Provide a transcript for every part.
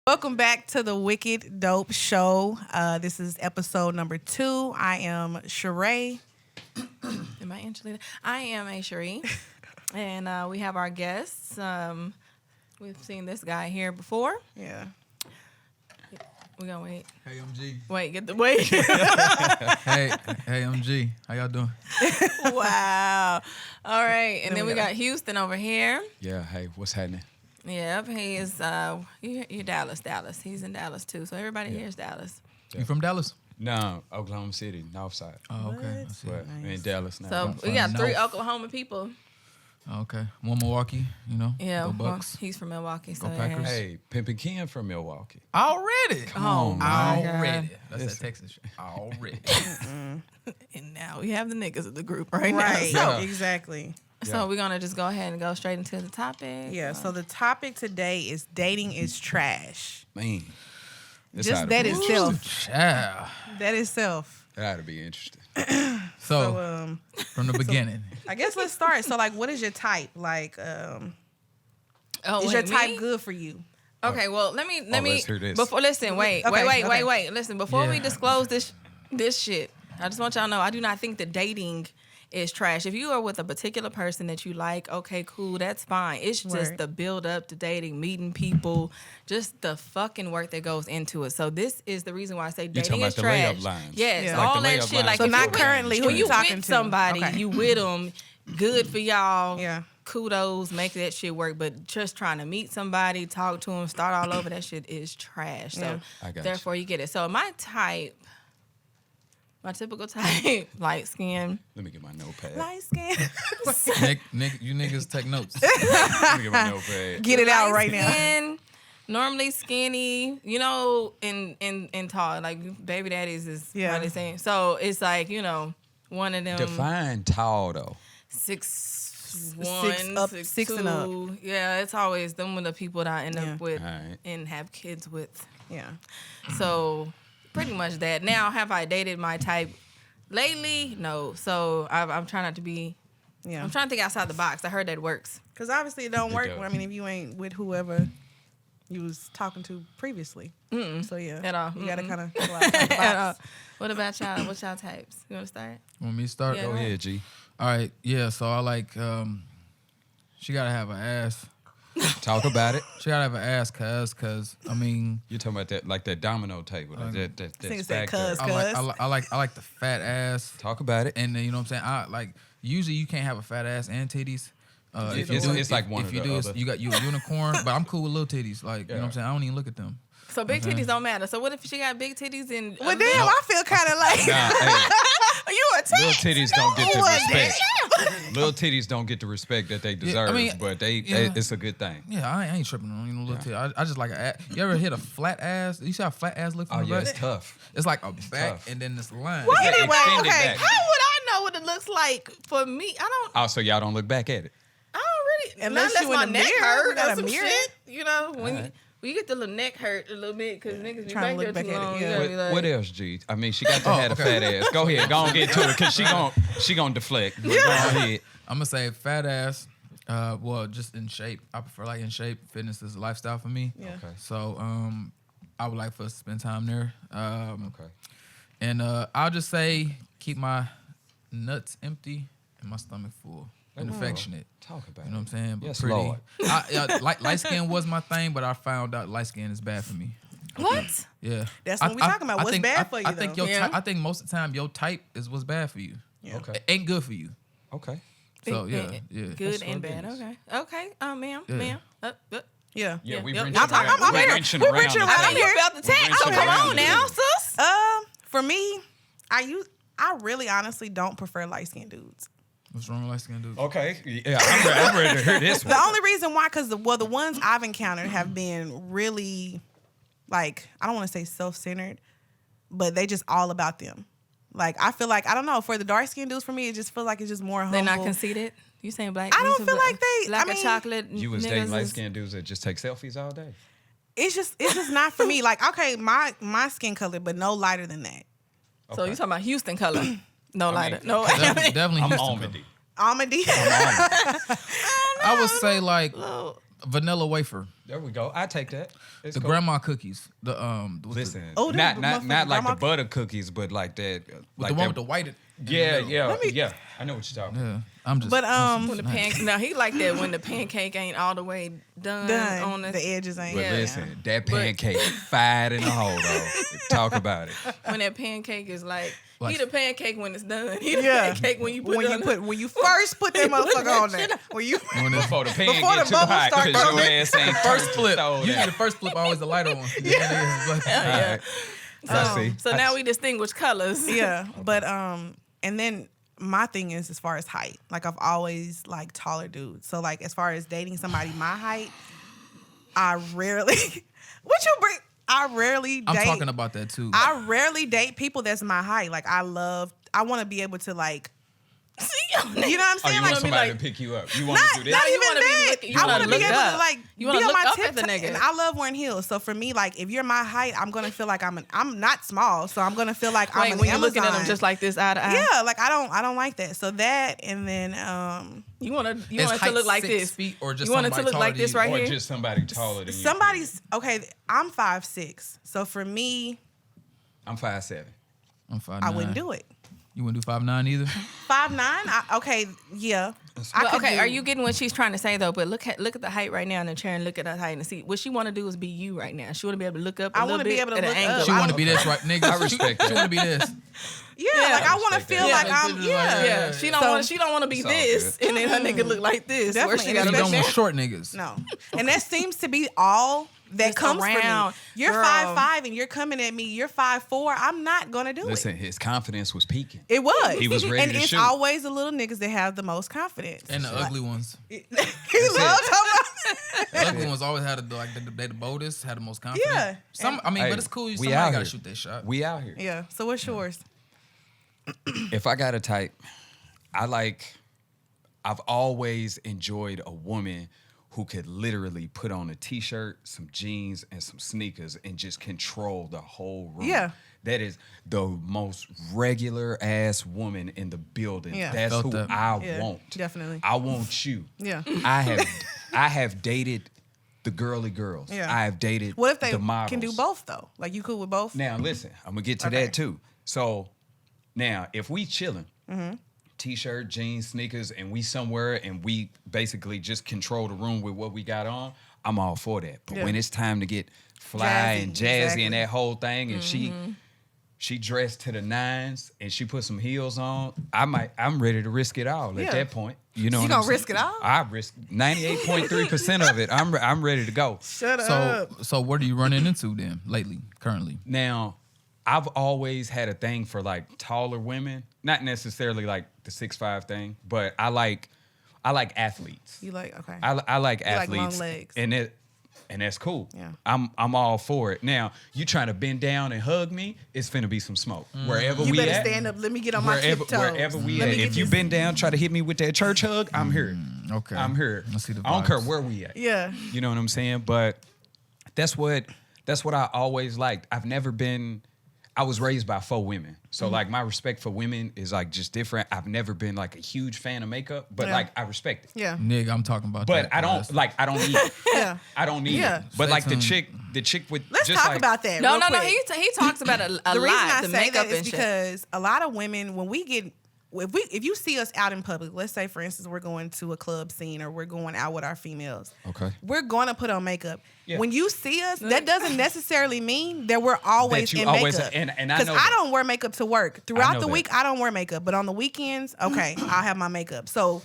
Welcome back to the Wicked Dope Show. This is episode number 2. I am Sheree. Am I Angelina? I am a Cherie. And we have our guests. We've seen this guy here before. Yeah. We're going to wait. Hey, I'm G. Wait. Hey, I'm G. How y'all doing? Wow. All right. And then we got Houston over here. Yeah, hey, what's happening? Yep. He is, you're Dallas. He's in Dallas, too. So everybody here is Dallas. Yeah. You from Dallas? No, Oklahoma City, north side. Oh, okay. I see. But Nice. in Dallas now. So we got 3 Oklahoma people. Oh, okay. One Milwaukee, you know. Yeah. Go Bucks. He's from Milwaukee. So Go Packers. Hey, Pimpin' Ken from Milwaukee. Already? Come on, man. Already. That's Listen. that Texas shit. Already. And now we have the niggas of the group right Right. now. Yeah. Exactly. So we're going to just go ahead and go straight into the topic. Yeah. So the topic today is dating is trash. Man. This Just oughta that be itself. Child. That itself. That ought to be interesting. So, from the beginning. I guess let's start. So, like, what is your type? Like, Oh, is wait, your me? type good for you? Okay, well, let me let's hear this. before listen, wait. Listen, before we Yeah. disclose this shit, I just want y'all to know I do not think that dating is trash. If you are with a particular person that you like, okay, cool, that's fine. It's just Word. the build up to dating, meeting people, just the fucking work that goes into it. So this is the reason why I say dating talking is about the trash. layup lines. Yes, Yeah. Like all the that layup shit. lines. Like So if not you with- currently who when you you talking with to. somebody, Okay. you with them, good for y'all. Yeah. Kudos, make that shit work. But just trying to meet somebody, talk to them, start all over, that shit is trash. Yeah. So I got therefore you get it. So my typical type, light skin. Let me get my notepad. Light skin. You niggas take notes. Let me get my notepad. Get it out light right now. skin, normally skinny, you know, and tall. Like baby daddies is Yeah. what they saying. So it's like, you know, one of them Define tall, though. 6'1", up, 6'2". 6 and up. Yeah, it's always them with the people that I end Yeah. up with All right. and have kids with. Yeah. So pretty much that. Now, have I dated my type lately? No. So I'm trying not to be. Yeah. I'm trying to think outside the box. I heard that works. Because obviously it don't It work. does. I mean, if you ain't with whoever you was talking to previously. So, yeah. At all. You got to Mm-mm. kind of go outside the At all. box. What about y'all? What's y'all types? You want to start? Want me to start? Yeah. Go ahead, G. All right. Yeah, so I like, she got to have an ass. Talk about it. She got to have an ass, cuz, I mean, You're talking about that, like that domino table. That think it's stack that there. cuz. I like the fat ass. Talk about it. And then, you know what I'm saying? I like, usually you can't have a fat ass and titties. If you It's like one if or you the do, other. you got you a unicorn, but I'm cool with little titties. Like, you know what I'm saying? I don't even look at them. So big titties don't matter. So what if she got big titties and Well, damn, I feel kind of like Nah, hey, you a little titties don't get the Well, respect. Little titties don't get the respect that they deserve, but it's a good thing. Yeah, I ain't tripping on little titties. I just like a ass. You ever hit a flat ass? You see how flat ass look from Oh the yeah, back? it's tough. It's like a back tough. and then this line. Well, It's anyway, extended okay. back. How would I know what it looks like for me? Oh, so y'all don't look back at it. I don't really. Unless not you my in the neck mirror, hurt you got or a some mirror. shit. You know, when Alright. you get the little neck hurt a little bit because niggas be Trying to back look there back too at it, long. yeah. You gotta be like, What else, G? I mean, she got to have a fat ass. Go ahead, go on get to it, cause she gon' deflect. Go ahead. I'm gonna say fat ass. Well, just in shape. I prefer like in shape. Fitness is a lifestyle for me. Yeah. Okay. So I would like for us to spend time there. Okay. And I'll just say keep my nuts empty and my stomach full and affectionate. Talk about You know what I'm it. saying? But Yes, pretty. Lord. Light skin was my thing, but I found out light skin is bad for me. what? Yeah. That's what we talking about. What's bad for you, I think though? Yeah. I think most of the time your type is what's bad for you. Yeah. Okay. It ain't good for you. Okay. So Big- yeah. Good That's and what it bad. is. Okay. Ma'am. Yeah. Ma'am. Yeah. Yeah, we Yep. wrenching I'm around. I'm we here. wrenching We're around. wrenching the around. I I'm know you here. felt the tag. We're So wrenching come around on the now, dude. sis. For me, I really honestly don't prefer light skinned dudes. What's wrong with light skin dudes? Okay. Yeah, I'm ready to hear this one. The only reason why, because the ones I've encountered have been really, like, I don't want to say self-centered, but they just all about them. Like, I feel like, I don't know, for the dark skinned dudes, for me, it just feels like it's just more humble. They're not conceited. You saying black? I don't these feel are like they- like I mean, a chocolate. You was niggas dating is- light-skinned dudes that just take selfies all day? It's just not for me. Like, okay, my skin color, but no lighter than that. So Okay. you talking about Houston color? No lighter. mean, No. Definitely I'm Houston color. almondy. Almondy. I would say like Little- vanilla wafer. There we go. I take that. It's The cool. grandma cookies. Listen, Oh, the not motherfucking like grandma the butter cookies, but like that. with like the one that, with the white. Yeah. I know what you're talking about. Yeah, I'm just. But When the now he like that when the pancake ain't all the way done on the edges ain't. But Yeah. listen, that pancake fired in the hole, though. Talk about it. when that pancake is like Like- he the pancake when it's done. He the Yeah. pancake when you put it on. when you first put that motherfucker on there. When you Before the pan Before get the too bubbles hot, start because your coming. ass ain't first turned flip. the stove Usually down. the first flip always the lighter one. Yeah. I see. So now we distinguish colors. yeah, but and then my thing is as far as height, like I've always liked taller dudes. So like as far as dating somebody my height, I rarely. What you bring? I rarely date. I'm talking about that too. I rarely date people that's my height. Like I want to be able to like. You know what I'm Oh, saying? you want Like, somebody like- to pick you up. You want to do not this? even wanna be that. looking- you I wanna want to be look able up. to like You wanna be on look my up at the tip. nigga. And I love wearing heels. So for me, like if you're my height, I'm gonna feel like I'm not small. So I'm gonna feel like I'm Wait, an when you're Amazon. looking at them just like this eye to eye. Yeah, like I don't like that. So that and then You want Is it to height look like 6 this. feet or just You want it to somebody look taller like than this you? right Or here. just somebody taller than you? somebody's okay. I'm 5'6". So for me, I'm 5'7". I'm 5'9". I wouldn't do it. You wouldn't do 5'9" either. 5'9". Okay, yeah. I But could okay, do- are you getting what she's trying to say though? But look at the height right now in the chair and look at her height and see what she want to do is be you right now. She want to be able to look up. I want to be able to at look an angle. up. She I want to don't- be this right, nigga. I respect that. She want to be this. Yeah, Yeah. like I want to respect feel that. like Yeah, I'm. like, Yeah. Yeah, she don't So- want. She don't want to be It's all this, good. and then her nigga look like this. Where Definitely, she You got especially- don't to want short niggas. No, and that seems to be all that Just comes around. from me. You're Girl. 5'5" and you're coming at me. You're 5'4". I'm not gonna do Listen, his confidence was peaking. it. It was. He was ready and to it's shoot. always the little niggas that have the most confidence. And the ugly ones. he loves talking The ugly ones always had they the boldest, had the most confidence. Yeah. I mean, Hey, but it's cool. we Somebody out gotta here. shoot that shot. We out here. Yeah. So what's yours? If I got a type, I've always enjoyed a woman who could literally put on a t-shirt, some jeans, and some sneakers and just control the whole room. Yeah. That is the most regular ass woman in the building. Yeah. That's Felt who that. I Yeah, want. definitely. I want you. Yeah. I have dated the girly girls. Yeah. I have dated What if they the models. can do both though? Like you cool with both? Now listen, I'm gonna get to Okay. that too. So now if we chilling, Mm-hmm. t-shirt, jeans, sneakers, and we somewhere and we basically just control the room with what we got on, I'm all for that. But Yeah. when it's time to get fly Jazzy, and jazzy exactly. and that whole thing, and she dressed to the nines and she put some heels on, I'm ready to risk it all Yeah. at that point. You know You what gonna I'm saying? risk it all? I risk 98.3% of it. I'm ready to go. Shut up. So what are you running into then lately, currently? Now, I've always had a thing for like taller women, not necessarily like the 6'5" thing, but I like athletes. You like okay. I like You like athletes, long legs. and that's cool. Yeah. I'm all for it. Now, you trying to bend down and hug me, it's finna be some smoke. Wherever you we better at, stand up. Let me get on my tiptoes. wherever we Let at. me get If you this- bend down, try to hit me with that church hug, I'm here. Okay. I'm here. Let's see the I don't care vibes. where we at. Yeah. You know what I'm saying? But that's what I always liked. I was raised by 4 women. So like my respect for women is like just different. I've never been like a huge fan of makeup, but Yeah. like I respect it. Yeah. Nigga, I'm talking about But that. I don't need it. Yeah. I don't need Yeah. it. But Stay like tuned. the chick with Let's just talk like, about that. No, real no, no. quick. He talks about a The lot. reason I The say makeup that is and shit. because a lot of women, when we get, if you see us out in public, let's say for instance we're going to a club scene or we're going out with our females, Okay. we're going to put on makeup. Yeah. When you see us, that doesn't necessarily mean that we're always That you in always- makeup. and I Because know I that. don't wear makeup to work. Throughout know the that. week, I don't wear makeup, but on the weekends, okay, I'll have my makeup. So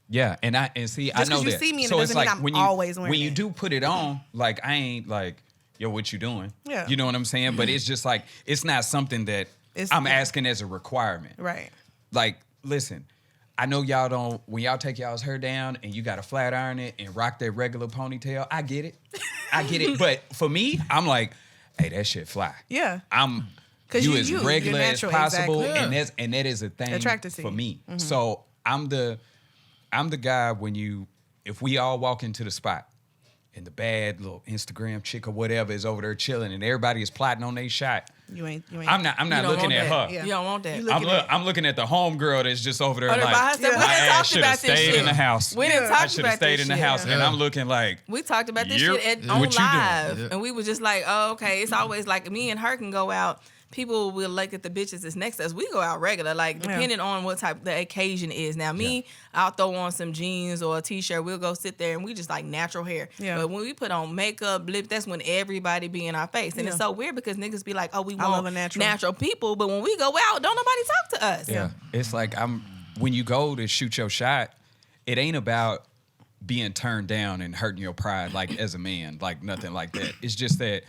Yeah, and see, I Just know 'cause you that. see me and it so it's doesn't mean like I'm when you always wearing when you it. do put it on, like I ain't like, yo, what you doing? Yeah. You know what I'm saying? But it's just like it's not something that I'm asking as a requirement. right, Like, listen, I know y'all don't when y'all take y'all's hair down and you got to flat iron it and rock that regular ponytail. I get it. But for me, I'm like, hey, that shit fly. yeah. I'm 'Cause you you- as you're regular as natural, possible, exactly. and that is a thing Attracted to for you. me. So I'm the guy if we all walk into the spot and the bad little Instagram chick or whatever is over there chilling and everybody is plotting on their shot, You ain't. I'm not You don't looking want at that. her. Yeah. You don't want that. You look- I'm looking at the homegirl that's just over there Or like, by herself. Yeah. We my done ass talked should have about this stayed shit. in the house. We didn't Yeah. talk I should about have stayed this in the shit. house. And Yeah. I'm looking like, We talked about this Yep. shit Yeah. on What you doing? live, Yeah. and we was just like, "Oh, okay." It's always like me and her can go out. People will look at the bitches that's next to us. We go out regular, like depending on what type the occasion is. Now, me, I'll throw on some jeans or a t-shirt. We'll go sit there and we just like natural hair. Yeah. But when we put on makeup, lip, that's when everybody be in our face, and it's Yeah. so weird because niggas be like, "Oh, we I love want a natural. natural people," but when we go out, don't nobody talk to us. yeah. It's like when you go to shoot your shot, it ain't about being turned down and hurting your pride like as a man, like nothing like that. It's just that,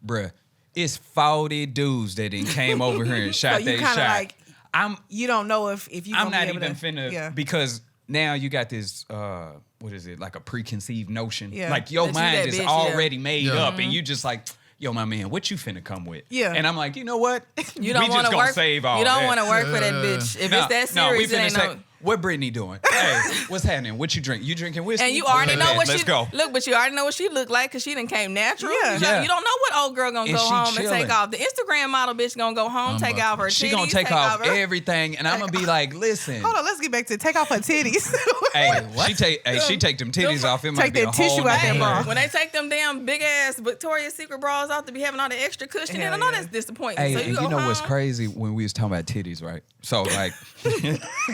bruh, it's 40 dudes that came over here and shot you their kinda shot. like- I'm You don't know if you. I'm gonna not be able even to, finna Yeah. because now you got this what is it, like a preconceived notion. Yeah. Like your That you mind that is bitch, already made Yeah. up and you just like, yo, my man, what you finna come with? Yeah. And I'm like, you know what? You don't we want just to gonna work. save all you don't that. want to work for that bitch. If it's that No, we serious, it finna ain't say, no. what Brittany doing? Hey, what's happening? What you drink? You drinking whiskey? And you already know what Let's she go. look, but you already know what she looked like because she done came natural. Yeah. You, Yeah. you don't know what old girl gonna And go she home and chilling. take off. The Instagram model bitch gonna go home, take off her titties. She gonna take off her. everything, and I'm gonna be like, listen. Hold on, let's get back to take off her titties. Hey, she take them titties off. It might Take be that a whole tissue out nother that bra. thing. When they take them damn big ass Victoria's Secret bras off to be having all the extra cushion, Hell I know yeah. that's disappointing. Hey, so and you, you go know what's home, crazy when we was talking about titties, right? So like,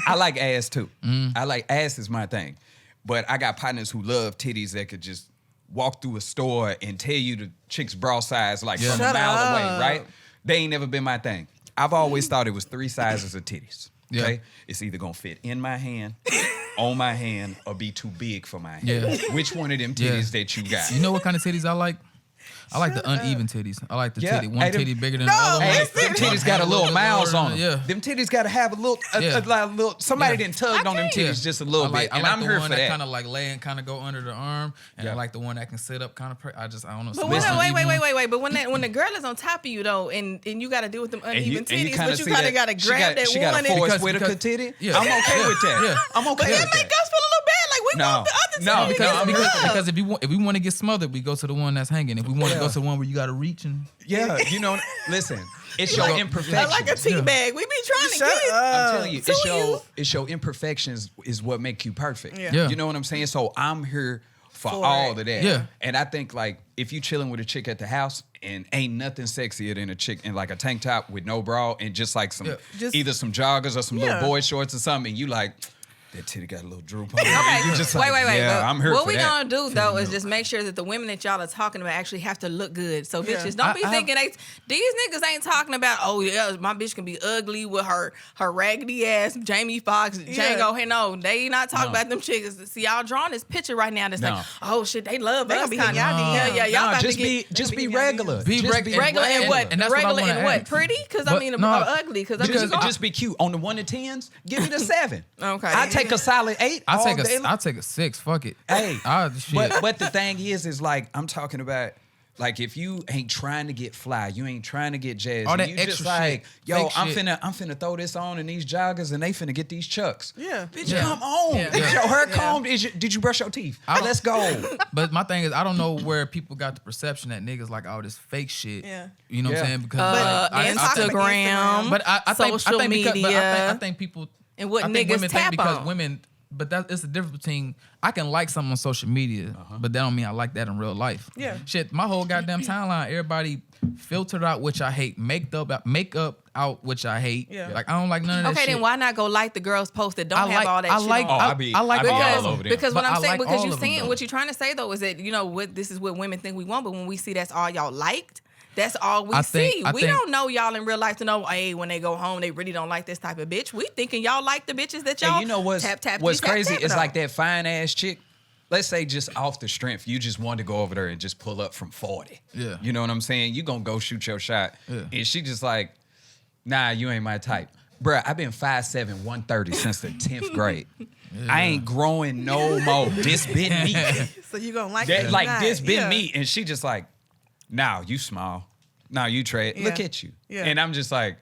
I like ass too. I like ass is my thing, but I got partners who love titties that could just walk through a store and tell you the chick's bra size like from a Shut mile up. away, right? They ain't never been my thing. I've always thought it was 3 sizes of titties. Yeah. Okay, it's either gonna fit in my hand, on my hand, or be too big for my hand. Yeah. Which one of them titties that you got? You know what kind of titties I like? I like the uneven titties. I like the Yeah. titty. One Hey, them- titty bigger than No, the other one. Hey, listen. them titties got a little miles on them. Yeah. Them titties got to have a little, Yeah. like a little. Somebody Yeah. didn't tugged on them can't. titties just a little bit, I and like I'm the here one for that that. kind of like lay and kind of go under the arm, and Yeah. I like the one that can sit up kind of. I don't know. But some wait, uneven one. wait. But when the girl is on top of you though, and you got to deal with them uneven titties, kinda but you see kind of that got to she grab that she one. got a and Forrest Because- Whitaker titty. Yeah. I'm okay Yeah. with that. Yeah. I'm okay But with that make that. us feel a little bad. Like we No. want the other No, titty. Because if we want to get smothered, we go to the one that's hanging. If we want to go to the one where you got to reach and Yeah, you know. Listen, it's your Like- imperfections. like a tea bag. We be trying to get. I'm telling you, So it's your imperfections is what make you perfect. Yeah. Yeah. You know what I'm saying? So I'm here for For all it. of that. Yeah. And I think like if you chilling with a chick at the house and ain't nothing sexier than a chick in like a tank top with no bra and just like some Yeah. either some joggers or some Yeah. little boy shorts or something, and you like that titty got a little droop on it. Okay, You just wait. like, Yeah, but I'm here what for we that. gonna do though is just make sure that the women that y'all are talking about actually have to look good. So Yeah. bitches, don't be I have- thinking these niggas ain't talking about. Oh yeah, my bitch can be ugly with her raggedy ass Jamie Foxx, Yeah. Django. Hey, no, they not talking No. about them chicks. See, y'all drawing this picture right now. That's No. like, oh shit, they love They us. gonna be kinda. hitting y'all Yeah, DMs. yeah, y'all No, about just to get. be be regular. Be Just reg- be Regular and what? and that's what I Regular wanna and what? ask. Pretty? Because I But mean, no, ugly. Because I mean, Just, you go- just be cute. On the 1 to 10s, give me the 7. Okay. I take a solid 8. I'll all take day a long. I'll take a 6. Fuck it. Hey, Shit. but the thing is like I'm talking about. Like if you ain't trying to get fly, you ain't trying to get jazz. All that you just extra like, shit, yo, fake I'm shit. finna throw this on in these joggers and they finna get these chucks. Yeah. Bitch, Yeah. come on. Yeah. Is your hair combed? Did you brush your teeth? Let's go. But my thing is, I don't know where people got the perception that niggas like all this fake shit. Yeah. You know what Yeah. I'm saying? Because Instagram, but I think social because, but media. I think people And what I think niggas women tap think because on. women. But it's the difference between I can like something on social media, but that don't mean I like that in real life. Yeah. Shit, my whole goddamn timeline, everybody filtered out which I hate, makeup out which I hate. Yeah. Like I don't like none of that Okay, shit. then why not go like the girls post that don't I have like- all that I shit like- on? Oh, I- I be I like I be all all of them. over them. Because what But I'm I saying, like because all you're of them, saying though. what you're trying to say though is that you know what this is what women think we want, but when we see that's all y'all liked, that's all we see. We don't know y'all in real life to know. Hey, when they go home, they really don't like this type of bitch. We thinking y'all like the bitches that y'all And you know what's tap, crazy is on. like that fine ass chick. Let's say just off the strength, you just want to go over there and just pull up from 40. Yeah. You know what I'm saying? You gonna go shoot your shot. Yeah. And she just like, nah, you ain't my type. Bruh, I've been 5'7", 130 since the 10th grade. I ain't growing no more. This been me. So you gonna like That, it like tonight. this been Yeah. me. And she just like, now you small. Now you trade. Look Yeah. at you. Yeah. And I'm just like,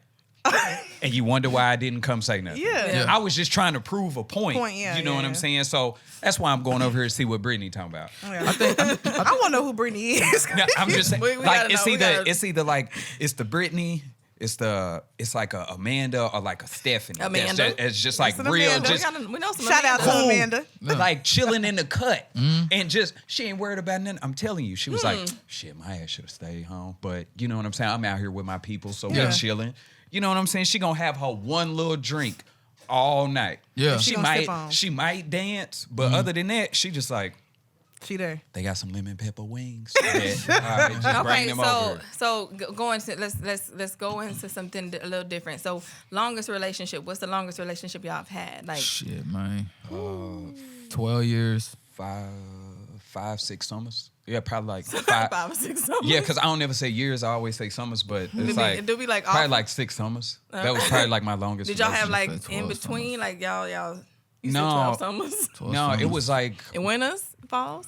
and you wonder why I didn't come say nothing. Yeah. Yeah. I was just trying to prove a point. Yeah, you know yeah, what I'm yeah. saying? So that's why I'm going over here to see what Brittany talking about. Yeah. I want to know who Brittany is. Now, I'm just saying, We like gotta it's know, we either gotta- it's either like it's the Brittany it's like a Amanda or like a Stephanie. Amanda. It's just like It's an real, Amanda. just We know some Shout out to Amandas. Amanda. like chilling in the cut, and just she ain't worried about nothing. I'm telling you, she was like, shit, my ass should have stayed home, but you know what I'm saying. I'm out here with my people, so Yeah. we're chilling. You know what I'm saying. She gonna have her one little drink all night. Yeah. she gonna sip on. might dance, but other than that, she just like. She there. They got some lemon pepper wings. Yeah. All right, just bring Okay, them so over. going to let's go into something a little different. So longest relationship. What's the longest relationship y'all have had? Like Shit, man. 12 years. 5, 6 summers. Yeah, probably like 5. 5 or 6 summers. Yeah, because I don't never say years. I always say summers, but it's like do we like probably off- like 6 summers. That was probably like my longest. Did y'all have relationship. like in 12 between? summers. Like y'all you No. said 12 summers? 12 No, it summers. was like In winters, falls?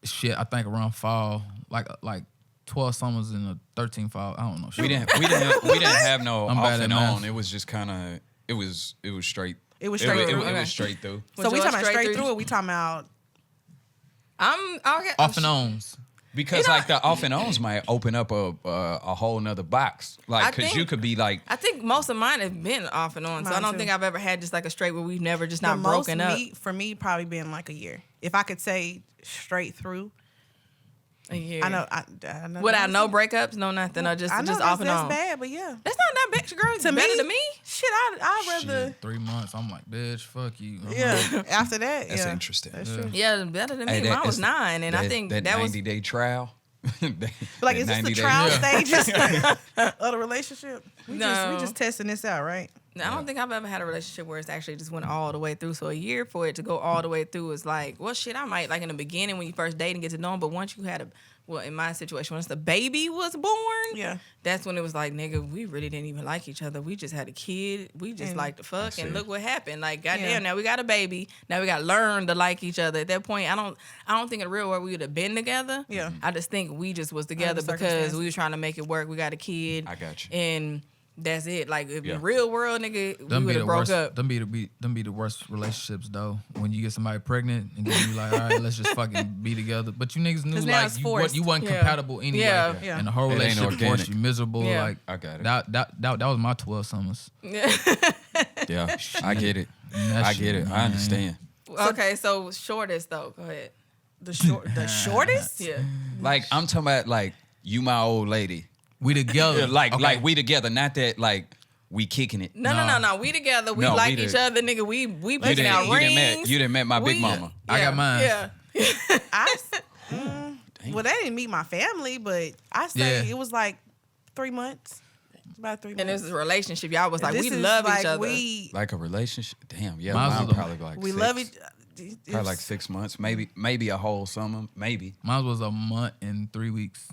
Shit, I think around fall, like 12 summers and a 13 fall. I don't know. we Shit. didn't have no I'm off bad at and math. on. It was just kind of it was straight. It was straight through. It Okay. was straight through. So Was we yours talking about straight straight through, through? or we talking about I'm okay. Off and ons. Because like the off and ons might open up a whole nother box. I Like, because you think- could be like, I think most of mine have been off and on. So I Mine don't too. think I've ever had just like a straight where we've never just the not most broken up. for me probably been like a year. If I could say straight through, A year. I know. I know Without that's- no breakups, no nothing, or just I know just that's, off and that's on. bad, but yeah. That's not that bad, girl. To better me, than me. Shit, I'd rather. Shit, 3 months. I'm like, bitch, fuck you. I'm Yeah. like, After that, that's yeah. interesting. That's true. Yeah, better than me. Hey, that- Mine was it's- 9, and I think that was 90-day trial. But like, is this the trial stages of the relationship? We No. just testing this out, right? I don't think I've ever had a relationship where it's actually just went all the way through. So a year for it to go all the way through is like, well, shit, I might like in the beginning when you first date and get to know them, but once you had in my situation, once the baby was born, Yeah. that's when it was like, nigga, we really didn't even like each other. We just had a kid. We just And- liked to fuck, see. and look what happened. Like, goddamn, Yeah. now we got a baby. Now we got to learn to like each other. At that point, I don't think in the real world we would have been together. Yeah. I just think we just was together the because circumstances. we was trying to make it work. We got a kid. I got you. And that's it. Like, if Yeah. in the real world, nigga, we Them would be have the broke worst. up. Them be the worst relationships though. When you get somebody pregnant and then you like, all right, let's just fucking be together. But you niggas knew 'Cause now like it's you, forced. you wasn't Yeah. compatible anyway. Yeah. Yeah. And the whole It ain't relationship forced organic. you miserable. Yeah. Like I got it. that was my 12 summers. Yeah, I get it. That I shit, get it. I man. understand. Okay, so shortest though. Go ahead. The shortest? Yeah. Like, I'm talking about like you, my old lady. We together. Like Okay. we together, not that like we kicking it. No. We together. We No, we like the- each other, nigga. We You picking didn't, out you didn't met rings. you didn't met my big We- mama. I got mine. Yeah. Well, they didn't meet my family, but I say Yeah. it was like 3 months. About 3 months. And this is a relationship. Y'all was like, This we is love like each other. Like a relationship. Damn, yeah, Mine's mine was a- probably like we 6. love each. Probably like 6 months, maybe a whole summer, maybe. Mine was a month and 3 weeks.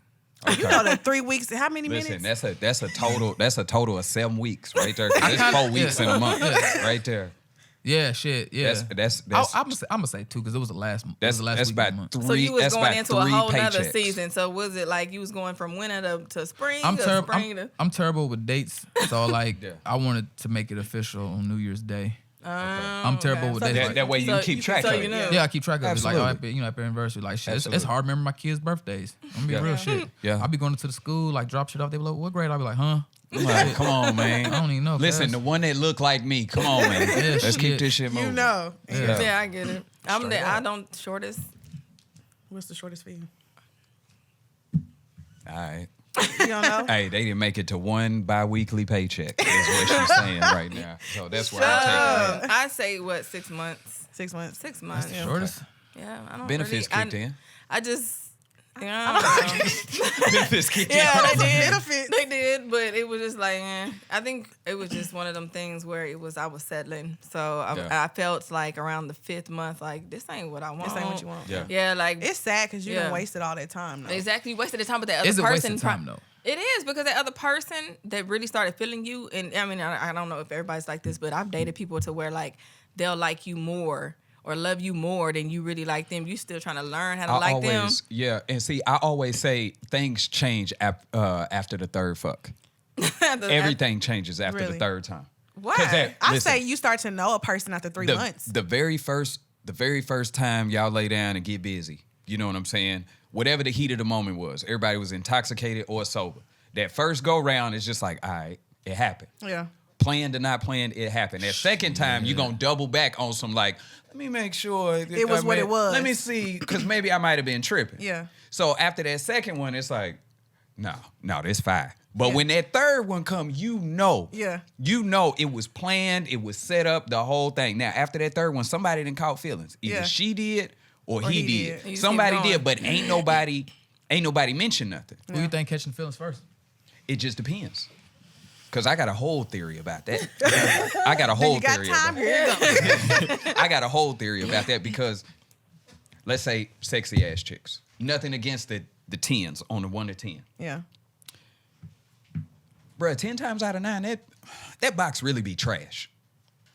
You know that 3 weeks. How many Listen, minutes? that's a total of 7 weeks right there. 'Cause It's kinda- 4 weeks in a month, right there. Yeah, shit. Yeah. That's I'm gonna say 2 because it was the last. It was the last that's week of the about month. 3. so you was that's going about into a 3 whole nother paychecks. season. So was it like you was going from winter to spring? I'm or terrible. spring to I'm terrible with dates. So like, Yeah. I wanted to make it official on New Year's Day. Oh, I'm terrible with So dates. That way you So can keep track so of you it. know. Yeah, I keep track of it. Like, Absolutely. oh, happy anniversary. Like, shit, it's Absolutely. hard to remember my kids' birthdays. I'm gonna be Yeah. real shit. Yeah. I'll be going to the school, like, drop shit off. They be like, what grade? I'll be like, huh? I'm like, come on, man. I don't even know. Listen, cuz. the one that looked like me. Come on, man. Yeah, Let's keep shit. this shit moving. You know. Yeah. Yeah, I get it. I'm Straight the I up. don't shortest. What's the shortest for you? All right. You don't know? Hey, they didn't make it to one bi-weekly paycheck. Is what she's saying right now. So that's where I'm taking I say what 6 months. 6 months. 6 months. That's the shortest. Yeah, I don't Benefits really, kicked in. I just. Yeah, I don't know. Benefits kicked in. Yeah, Those they are did. benefits. They did, but it was just like, I think it was just one of them things where I was settling. So Yeah. I felt like around the 5th month, like, this ain't what I want. This ain't what you want. Yeah. Yeah, like, It's sad because you Yeah. done wasted all that time. Though. exactly. You wasted the time with that other It's a waste person. of time, though. It is, because that other person that really started feeling you, and I mean, I don't know if everybody's like this, but I've dated people to where, like, they'll like you more or love you more than you really like them. You still trying to learn how to like them. Yeah, and see, I always say things change after the third fuck. Everything changes after Really? the third time. Why? 'Cause that- I listen, say you start to know a person after 3 months. The very first time y'all lay down and get busy, you know what I'm saying? Whatever the heat of the moment was, everybody was intoxicated or sober. That first go round is just like, all right, it happened. Yeah. Planned or not planned, it happened. That second time, you're going to double back on some like, let me make sure. It was what it was. Let me see, because maybe I might have been tripping. Yeah. So after that second one, it's like, no, this fine. But when that third one come, you know it was planned, it was set up, the whole thing. Now, after that third one, somebody didn't caught feelings. Either she did or he did. Somebody did, but ain't nobody mentioned nothing. Who you think catching feelings first? It just depends. Because I got a whole theory about that. I got a whole theory about that. I got a whole theory about that because let's say sexy ass chicks. Nothing against the 10s on the 1 to 10. Yeah. Bruh, 10 times out of 9, that box really be trash.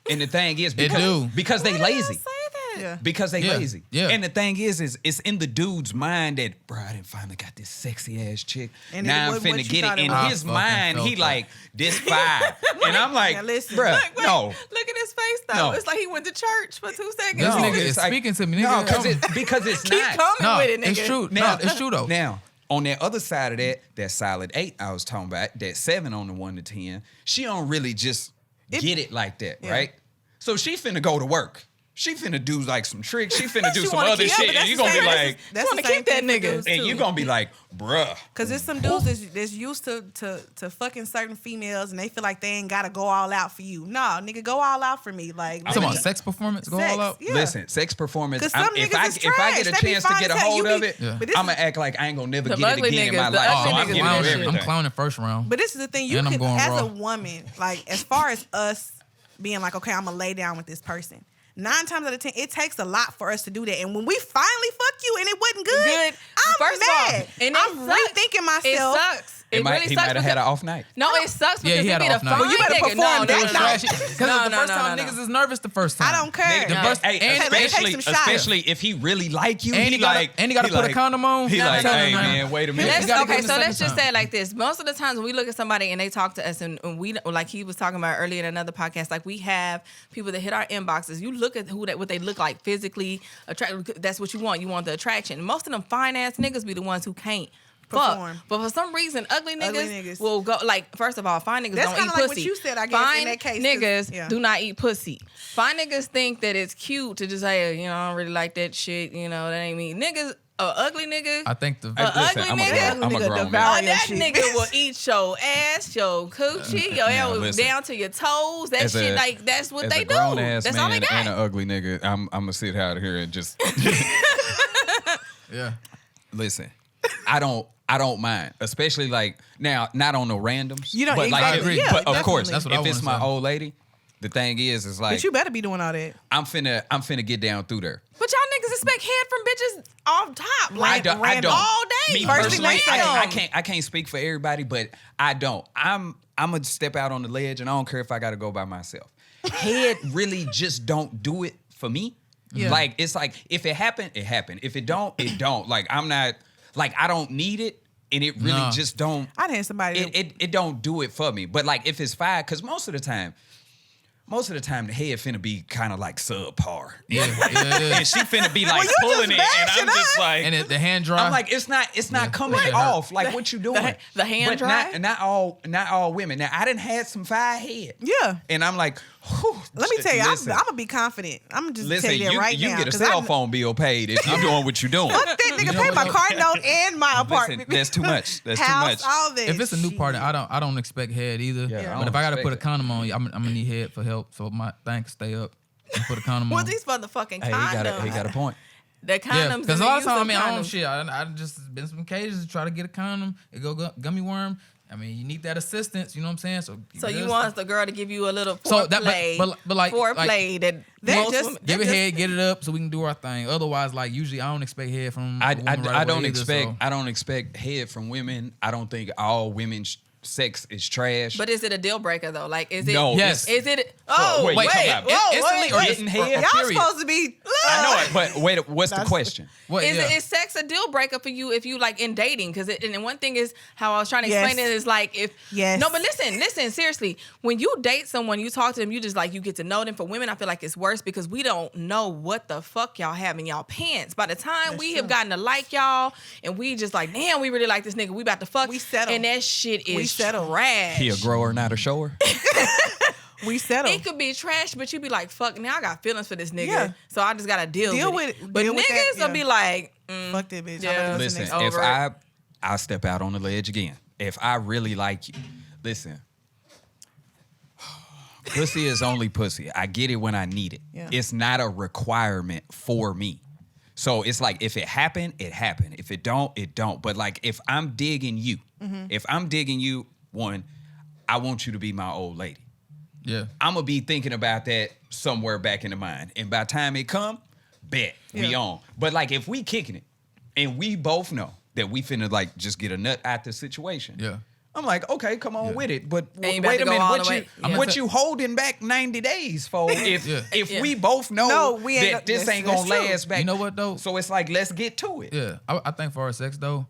And the thing is, because they lazy. Yeah. Because they lazy. Yeah. And the thing is it's in the dude's mind that, bro, I done finally got this sexy ass chick. And now I'm finna get it. In his mind, he like, this fire. And I'm like, bro, no. Look at his face, though. No. It's like he went to church for 2 seconds. This No, nigga it's is like- speaking to me. No, Nigga, because it's Keep not. coming with it, nigga. it's true. Now, No, it's true though. Now, on that other side of that solid 8 I was talking about, that 7 on the 1 to 10, she don't really just get it like that, right? So she finna go to work. She finna do like some tricks. She finna do She some wanna other keep- shit. And you gonna be like, That's wanna the same keep that thing for nigga. dudes, and too. you gonna be like, bruh. Cause there's some dudes that's used to fucking certain females and they feel like they ain't gotta go all out for you. Nah, nigga, go all out for me. Like, Talking about sex performance, go all out. Yeah. Listen, sex performance. 'Cause some If niggas I is get a trash. They be chance to fine get a as hell. hold You of be- it, but this I'm gonna is- act like I ain't gonna never The get it ugly again in niggas, my the life. ugly So I'm niggas I'm giving do it that clowning, shit. everything. I'm clowning first round. But this is the thing, you And I'm can, going as raw. a woman, like as far as us being like, okay, I'm gonna lay down with this person. 9 times out of 10, it takes a lot for us to do that. And when we finally fuck you and it wasn't good, I'm First of all, mad. and it I'm sucks. rethinking myself. It sucks. It really He sucks. might have had an off night. No, it sucks because Yeah, he he had be an the off night. fine Well, you better nigga. perform that Because night. the first time no. niggas is nervous the first time. I don't care. The first, Hey, and, especially, take some shots. especially if he really like you, and he he gotta, like, and he gotta he put like- a condom on. He No, like, no, no, hey no, no. man, wait a minute. You gotta Okay, give him so the let's second just time. say it like this. Most of the times when we look at somebody and they talk to us and we, like he was talking about earlier in another podcast, like we have people that hit our inboxes. You look at what they look like physically, that's what you want. You want the attraction. Most of them fine ass niggas be the ones who can't Perform. fuck. But for some reason, ugly niggas, niggas. will go, like, first of all, fine niggas That's don't eat kinda pussy. like what you said, I guess, in Fine that case, 'cause- niggas yeah. do not eat pussy. Fine niggas think that it's cute to just say, you know, I don't really like that shit, you know, that ain't me. Niggas, ugly nigga, I think the ugly I'm a nigga. grown, I'm a Nigga grown devour man. Oh, that shit. nigga will eat your ass, your coochie, your Now, ass listen. down to your toes. That As shit, a- like, that's what As they a do. grown ass That's all they man got. and an ugly nigga, I'm gonna sit out here and just yeah. listen. I don't mind, especially like now, not on the randoms. You don't- but like, exactly. if- Yeah, but of course, definitely. That's what I if it's wanna my say. old lady, the thing is like But you better be doing all that. I'm finna get down through there. But y'all niggas expect head from bitches off top, like I don't. all day. Me First personally, thing I can't speak for everybody, but I don't. I'm gonna step out on the ledge, and I don't care if I got to go by myself. Head really just don't do it for me. Yeah. Like it's like if it happened, it happened. If it don't, it don't. Like I'm not. Like I don't need it, and it really No. just don't. I had somebody. It don't do it for me. But like if it's fire, because most of the time the head finna be kind of like subpar. Yeah. And she finna be like you pulling just it, and I'm bashing just us. like, And the hand dry. I'm like, it's not coming Right. off. Like what you doing? the hand but dry? Not all women. Now I done had some fire head. Yeah. And I'm like, whew, Let me tell you, I'm listen, gonna be confident. I'm gonna just listen, tell you that right you now. get a 'cause cell I- phone bill paid if you're doing what you're doing. Fuck that nigga, You know pay what, my though? car note and my Listen, apartment. that's too much. That's House, too much. all that. if it's a new shit. partner, I don't expect head either. Yeah, I But don't if I gotta expect put a it. condom on, I'm gonna need head for help. So my thing can stay up and put a condom With on. these motherfucking Hey, condoms. he got a point. The Yeah, condoms. because and a the lot of use times, I mean, I don't condoms. shit. I just been some occasions to try to get a condom. It go gummy worm. I mean, you need that assistance. You know what I'm saying? So you want the girl to give you a little So that- foreplay, but like- foreplay that most just- women, give it just- head, get it up, so we can do our thing. Otherwise, like usually, I don't expect head from. I a woman right don't away either, expect so- I don't expect head from women. I don't think all women's sex is trash. But is it a deal breaker though? Like, is it? No, Yes. Is it? Oh, wait, wait, you talking about whoa, instantly or wait. getting head? Y'all period. supposed to be. I know it, but wait, what's the That's- question? What, Is, yeah. is sex a deal breaker for you if you like in dating? Because and one thing is how I was trying to Yes. explain it is like if Yes. no, but listen, seriously. When you date someone, you talk to them, you just like you get to know them. For women, I feel like it's worse because we don't know what the fuck y'all have in y'all pants. By the time we have gotten to like y'all and we just like, damn, we really like this nigga, we about to fuck. We settle. and that shit is settle. trash. He a grower, not a shower. We settle. It could be trash, but you be like, fuck, now I got feelings for this nigga. Yeah. So I just gotta deal with it. But deal with that, niggas will yeah. be like, Fuck that bitch. Yeah. Listen, Over if it. I step out on the ledge again. If I really like you, listen. Pussy is only pussy. I get it when I need it. Yeah. It's not a requirement for me. So it's like if it happened, it happened. If it don't, it don't. But like if I'm digging you, one, I want you to be my old lady. Yeah. I'm gonna be thinking about that somewhere back in the mind. And by the time it come, bet we Yeah. on. But like if we kicking it and we both know that we finna like just get a nut out the situation. Yeah. I'm like, okay, come on Yeah. with it. But Ain't about wait to a go minute, all what the you way. Yeah. what you holding back 90 days for? If Yeah. if Yeah. we both know No, we ain't that go- this that's- ain't gonna that's true. last back. You know what though? So it's like let's get to it. Yeah, I think for our sex though,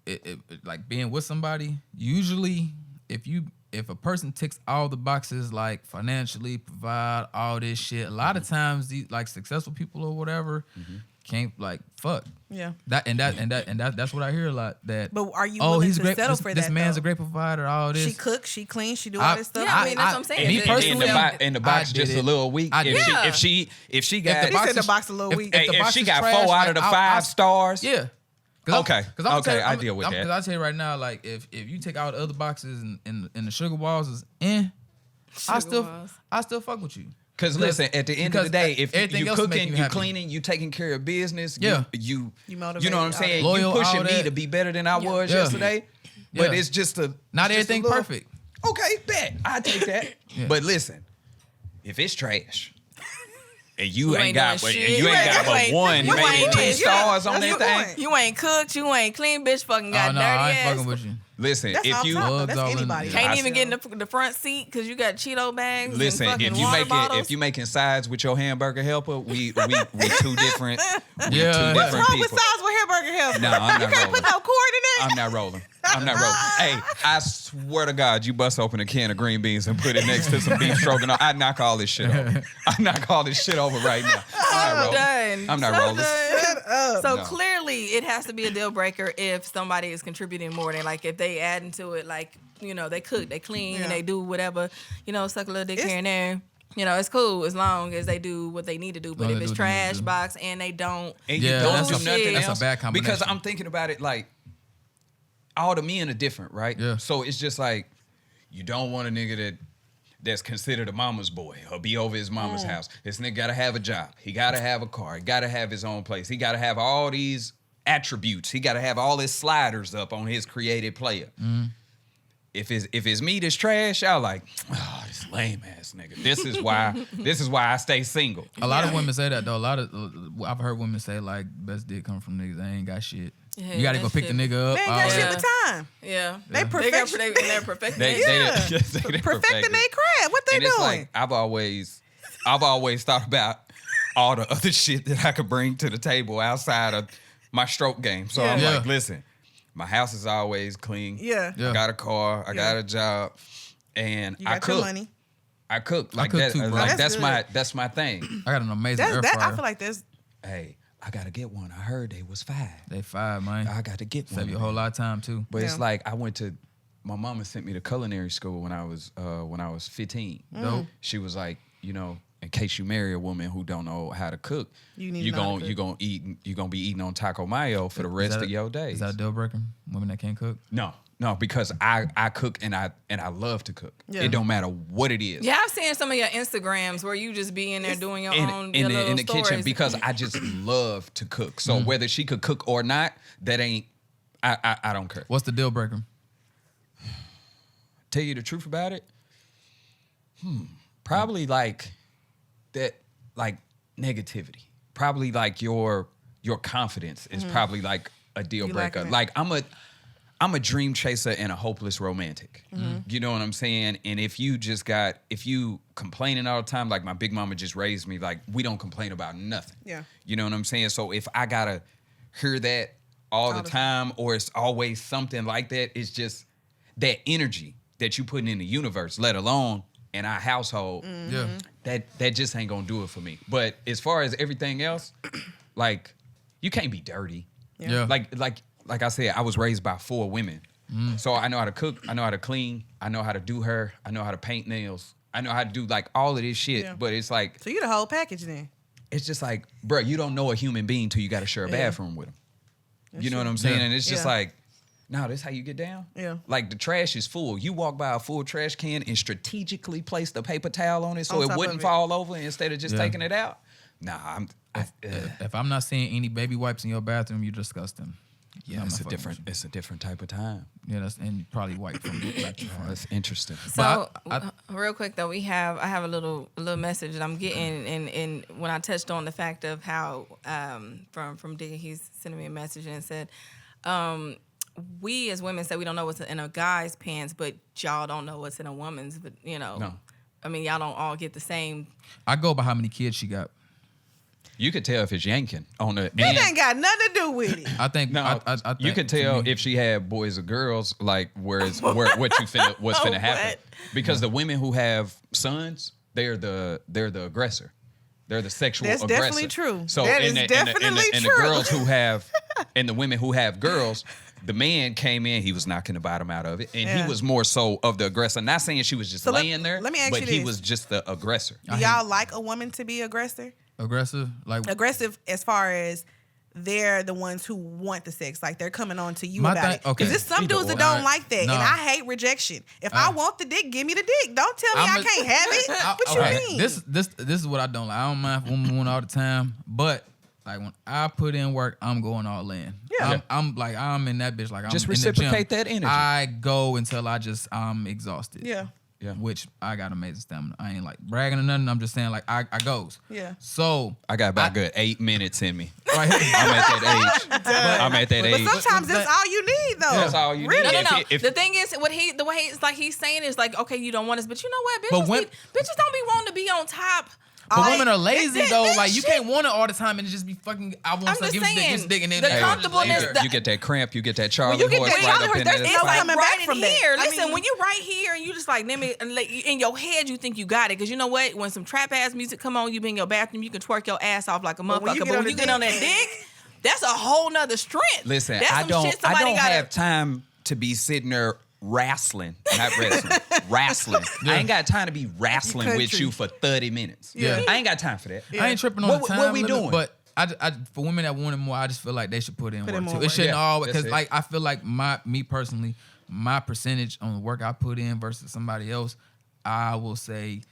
it like being with somebody. Usually, if a person ticks all the boxes, like financially provide all this shit, a lot of times these like successful people or whatever can't like fuck. Yeah. That's what I hear a lot. That But are you willing he's to great. settle this, for this that, man's though? a great provider. All this. She cooks, she cleans, she do all this stuff. Yeah, I mean, that's what I'm saying. Me And- personally, and the box I just did a it. little weak. I did it. If she got He said the box a little weak. Hey, the if box she is got trash, 4 out of the like, 5 stars, Yeah. Okay. Okay, I deal with that. Because I tell you right now, like if you take out the other boxes and the sugar walls is in, I still fuck with you. Because listen, at the end of the day, if everything you else make cooking, you you happy. cleaning, you taking care of business, Yeah. you motivate, you know what I'm all saying? that. Loyal, you pushing all me that. to be better than I was Yeah. yesterday. But Yeah. it's just a Not it's just a everything little- perfect. Okay, bet. I take that. Yeah. But listen, if it's trash and you You ain't ain't got doing but shit. you ain't got You but ain't- one, you maybe ain't 2 this. stars on That's that your thing. point. You ain't cooked, you ain't clean, bitch fucking got Oh no, dirty I ain't ass. fucking with you. Listen, That's if off you top, though. Bugs That's all in anybody. there. Can't I even get in the front seat because you got Cheeto bags. listen, and fucking if you water make bottles. if you making sides with your hamburger helper, we two different we Yeah. two What's What's different wrong with people. size with hamburger helper? No, I'm You not can't put rolling. no cord in it. I'm not rolling. I'm not rolling. Hey, I swear to God, you bust open a can of green beans and put it next to some beef stroganoff. I knock all this shit over. I knock all this shit over right now. I'm not rolling. Done. I'm not So rolling. done. So No. clearly, it has to be a deal breaker if somebody is contributing more than like if they add into it, like they cook, they clean, Yeah. they do whatever, suck a little dick It's- here and there. It's cool as long as they do what they need to do. But Long if as it's they do what they need to trash do. box and they don't, And Yeah, you don't that's do a- nothing that's a else. bad combination. Because I'm thinking about it like all the men are different, right? Yeah. So it's just like you don't want a nigga that's considered a mama's boy or be over his mama's house. This nigga gotta have a job. He gotta have a car. He gotta have his own place. He gotta have all these attributes. He gotta have all his sliders up on his created player. If his meat is trash, y'all like, oh, this lame ass nigga. This is why I stay single. A lot of women say that though. I've heard women say like best dick come from niggas. They ain't got shit. Yeah, You got to that go pick the shit. nigga up. They ain't all got that. shit but time. yeah, They got perfection. they're perfecting They, it. Yeah. they Perfecting their craft. What they and doing? it's like I've always thought about all the other shit that I could bring to the table outside of my stroke game. So I'm Yeah. like, listen, my house is always clean. Yeah. Yeah. I got a car. I got a job, and You I got cook. your money. I cook like cook that. too, bro. Like That's that's my thing. I got an amazing air That fryer. I feel like that's Hey, I gotta get one. I heard they was 5. They 5, man. I got to get one. Save you a whole lot of time too. But it's Yeah. like I went to. My mama sent me to culinary school when I was 15. Dope. She was like, in case you marry a woman who don't know how to cook, You need to know how to you gonna be eating on taco mayo for the rest of your days. Is that a deal breaker? Women that can't cook? No, because I cook and I love to cook. Yeah. It don't matter what it is. Yeah, I've seen some of your Instagrams where you just be in there doing your own in your the, little in the kitchen stories. because I just love to cook. So whether she could cook or not, that ain't I don't care. What's the deal breaker? Tell you the truth about it, probably like that, like negativity. Probably like your confidence is probably like a deal You breaker. lacking it. Like I'm a dream chaser and a hopeless romantic. You know what I'm saying? And if you complaining all the time, like my big mama just raised me, like we don't complain about nothing. Yeah. You know what I'm saying? So if I gotta hear that all the time, or it's always something like that, it's just that energy that you putting in the universe, let alone in our household, Yeah. that just ain't gonna do it for me. But as far as everything else, like you can't be dirty. Yeah. Like I said, I was raised by 4 women. So I know how to cook. I know how to clean. I know how to do hair. I know how to paint nails. I know how to do like all of this shit. Yeah. But it's like, So you the whole package then. it's just like, bro, you don't know a human being till you got to share a bathroom with them. You know what I'm saying? Yeah. And it's just Yeah. like, no, this how you get down? Yeah. Like the trash is full. You walk by a full trash can and strategically place the paper towel on it so On it top wouldn't of it. fall over instead of just Yeah. taking it out. Nah, If I'm not seeing any baby wipes in your bathroom, you're disgusting. yeah, I'm it's not a fucking different, with you. it's a different type of time. Yeah, and you probably wipe from back to front. That's interesting. So But real quick though, I have a little message that I'm getting, and when I touched on the fact of how from Diggy, he's sending me a message and said, we as women say we don't know what's in a guy's pants, but y'all don't know what's in a woman's. But No. I mean, y'all don't all get the same. I go by how many kids she got. You could tell if it's yanking on the. It ain't got nothing to do with it. I think No, I think you could to tell me- if she had boys or girls, like what's finna happen. What? Because the women who have sons, they're the aggressor. They're the sexual That's aggressor. definitely true. So That and is the, and the- definitely and the, and the true. girls who have and the women who have girls, the man came in, he was knocking the bottom out of it, and Yeah. he was more so of the aggressor. Not saying she was just So laying there, let me ask but you he this. was just the aggressor. Do y'all like a woman to be aggressive? aggressive, like Aggressive as far as they're the ones who want the sex, like they're coming on to you My about thing- it. okay. Because there's some Either dudes that or. don't Alright. like that, No. and I hate rejection. If I want the dick, give me the dick. Don't tell me I I'm a- can't have it. What okay, you mean? This is what I don't like. I don't mind if women want all the time, but like when I put in work, I'm going all in. Yeah. I'm in that bitch. Like Just I'm in the reciprocate gym. that energy. I go until I'm exhausted. Yeah. Yeah. Which I got amazing stamina. I ain't like bragging or nothing. I'm just saying like I goes. Yeah. So I got about a good 8 minutes in me. right here. I'm at that age. I'm at that But age. sometimes that's all you need, though. That's all you Really? need. No. If- The thing is, the way it's like he's saying is like, okay, you don't want us, but you know what, But bitches, when- bitches don't be wanting to be on top. But Like, women are lazy that- though. that Like you shit- can't want it all the time and just be fucking. I want I'm to just give this saying, dick and then the hey, comfortableness, later. the- You get that cramp, you get that Charlie You get horse that right Charlie up horse. in There's there. no it's like coming right back in from that. here. I Listen, mean- when you right here and you just like, let me, and like, in your head you think you got it, because you know what? When some trap ass music come on, you be in your bathroom, you can twerk your ass off like a But when motherfucker. you But get on when the you get on that dick, that's a whole nother strength. Listen, that's I some don't shit somebody gotta- have time to be sitting there wrestling, not wrestling, wrestling. I ain't got time to be wrestling with country. you for 30 minutes. Yeah. I ain't got time for that. I ain't tripping on What- the time what we limit, doing? but I for women that want it more, I just feel like they should put in Put work in more too. It work. shouldn't Yeah, always that's because it. like I feel like me personally, my percentage on the work I put in versus somebody else, I will say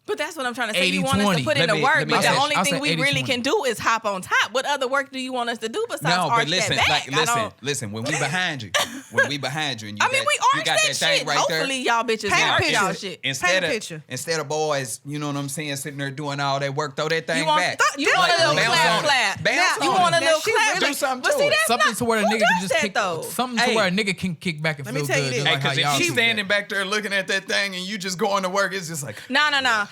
But that's what I'm trying to say. You want us 80-20. to put in Let the me- work, let me but the say- only I'll thing say we really 80-20. can do is hop on top. What other work do you want us to do besides No, arch but listen, that back? like listen. When we behind you, and you, I mean, we you arch got that, thing shit. right there. Hopefully, y'all bitches Paint a arch picture. y'all shit. Paint a picture. Instead of boys, you know what I'm saying, sitting there doing all that work, throw that thing You want, back. you want a little bounce clap, on it. clap. Bounce You on want it. a little Now, she clap. really- Do something But to see, it. that's something not, to where a who nigga can does just that, kick though? something Hey. to where a nigga can kick back and Let me feel tell you good. this. Just Hey, like how because if y'all she's do. standing back there looking at that thing and you just going to work, it's just like, No.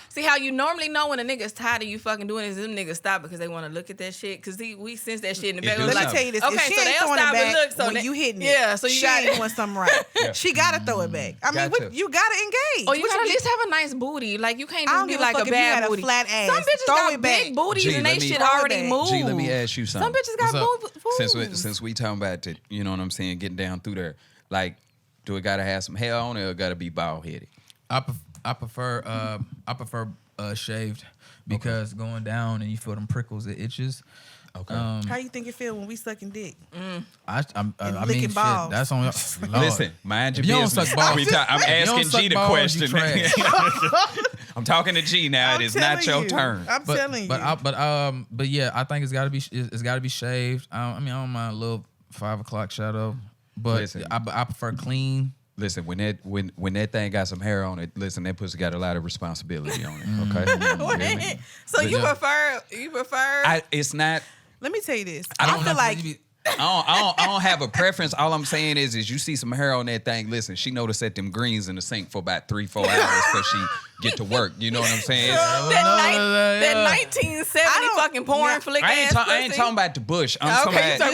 See how you normally know when a nigga's tired of you fucking doing this? Them niggas stop because they want to look at that shit. Because we sense that shit in the It back. do We're Let like, me tell you this. Okay, if she so ain't they'll throwing it stop and back look. So when they- you hitting it, Yeah, so you she got ain't doing something right. She gotta throw it back. I mean, Got to. you gotta engage. Or you What gotta at get- least have a nice booty. Like you can't I just don't be give a like fuck a if you bad had a booty. flat ass. Some bitches Throw got it back. big booties Gee, and they let me- shit Throw it already back. moved. Gee, let me ask you Some something. bitches got What's boobs. Since we talking about it, you know what I'm saying, getting down through there, like, do it gotta have some hair on it or gotta be bald headed? I prefer shaved because going down and you feel them prickles, it itches. Okay. How you think it feel when we sucking dick? I licking mean, shit, balls. that's on. Lord. Listen, mind your If you don't business. suck balls- I'm if you don't asking suck G the balls, you question. I'm talking to G now. I'm It is not telling your you. turn. I'm telling you. But yeah, I think it's got to be shaved. I mean, I don't mind a little 5 o'clock shadow, but Listen. I prefer clean. Listen, when that thing got some hair on it, listen, that pussy got a lot of responsibility on it. Okay. Wait, so you prefer? It's not. Let me tell you this. I I don't feel know, like I don't have a preference. All I'm saying is you see some hair on that thing. Listen, she know to set them greens in the sink for about 3-4 hours before she get to work. You know what I'm saying? that 1970 don't- fucking porn yeah. flick I ass ain't talking about the bush. I'm Okay, talking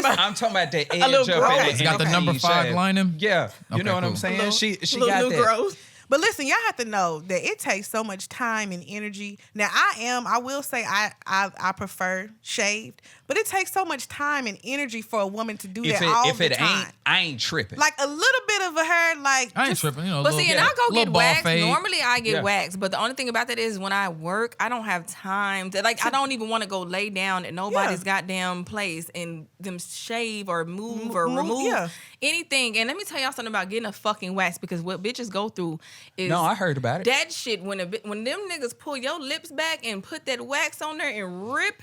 about the edge little up growth. in it. It's got the number 5 lining? Yeah, you Okay, know what I'm cool. saying. She little got new that. growth. But listen, y'all have to know that it takes so much time and energy. Now, I will say I prefer shaved, but it takes so much time and energy for a woman to do that all the time. I ain't tripping. Like a little bit of a hair, like I ain't tripping, you know. But see, and I go get waxed. Fade. Normally, I get waxed. But the only thing about that is when I work, I don't have time to, like, I don't even want to go lay down at nobody's goddamn place and them shave or move or remove anything. And let me tell y'all something about getting a fucking wax, because what bitches go through is no, I heard about it. That shit, when them niggas pull your lips back and put that wax on there and rip.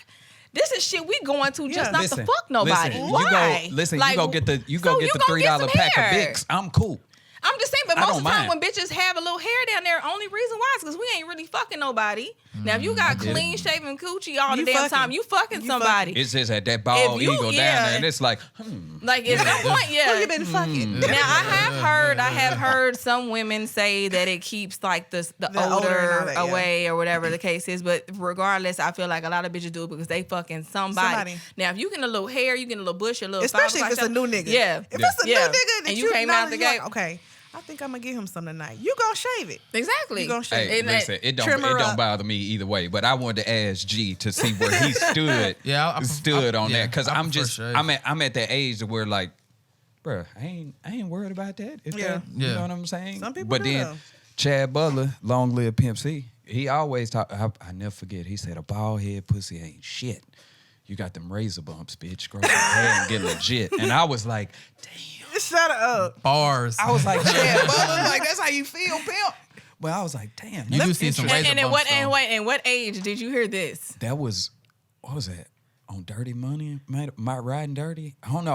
This is shit we going to just not to fuck nobody. Why? You go get the $3 pack of Vicks. I'm cool. I'm just saying, but most of the time when bitches have a little hair down there, only reason why is because we ain't really fucking nobody. Now, if you got clean shaven coochie all the damn time, you fucking somebody. It's just at that bald eagle down there, and it's like, Like, at some point, Who you been fucking? Now, I have heard some women say that it keeps, like, the odor away or whatever the case is, but regardless, I feel like a lot of bitches do it because they fucking somebody. Now, if you get a little hair, you get a little bush, a little especially if it's a new nigga. Yeah. If it's a new nigga that and you came out the gate. Okay. I think I'm gonna get him some tonight. You gonna shave it. Exactly. You gonna shave it. Listen, it don't bother me either way. But I wanted to ask G to see where he stood. stood on that, because I'm at that age where, like, bro, I ain't worried about that. You know what I'm saying? Some people but do, then though. Chad Butler, long live Pimp C, he always talk. I never forget. He said a bald head pussy ain't shit. You got them razor bumps, bitch. Grow your hair and get legit. And I was like, damn. Shut up. Bars. I was like, Chad Butler, like, that's how you feel, pimp. But I was like, damn. You do see some razor and bumps, and what age did you hear this? That was, what was that? On Dirty Money? My Riding Dirty? I don't know.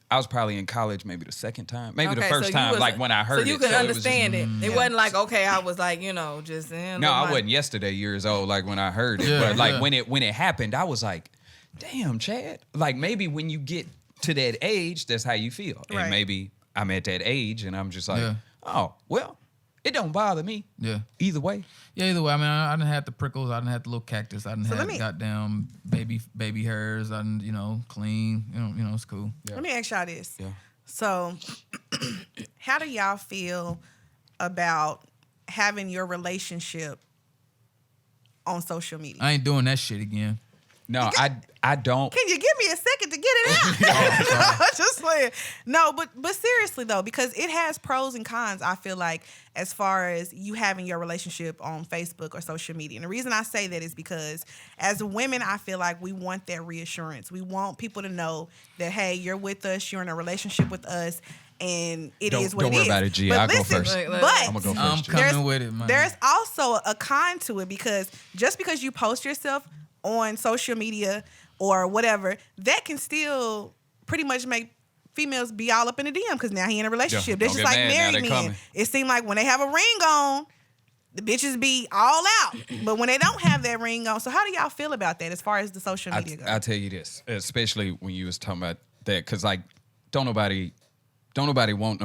I was probably in college maybe the second time. Maybe the first time, like when I heard it. So you could understand it. It wasn't like, okay, I was like, just... No, I wasn't yesterday years old, like when I heard it. But like when it happened, I was like, damn, Chad. Like maybe when you get to that age, that's how you feel. Right. And maybe I'm at that age and I'm just like, oh, well, it don't bother me. Yeah. Either way. Yeah, either way. I mean, I didn't have the prickles. I didn't have the little cactus. I didn't have goddamn baby hairs. I didn't, clean. It's cool. Yeah. Let me ask y'all this. Yeah. So, how do y'all feel about having your relationship on social media? I ain't doing that shit again. No, I don't. Can you give me a second to get it out? Just saying. No, but seriously though, because it has pros and cons, I feel like, as far as you having your relationship on Facebook or social media. And the reason I say that is because as women, I feel like we want that reassurance. We want people to know that, hey, you're with us, you're in a relationship with us, and it is what it is. Don't worry about it, G. I'll go first. But I'm going to go first. I'm coming with it, man. There's also a con to it, because just because you post yourself on social media or whatever, that can still pretty much make females be all up in the DM, because now he in a relationship. That's just like married men. It seems like when they have a ring on, the bitches be all out. But when they don't have that ring on, so how do y'all feel about that as far as the social media goes? I'll tell you this, especially when you was talking about that, because like don't nobody want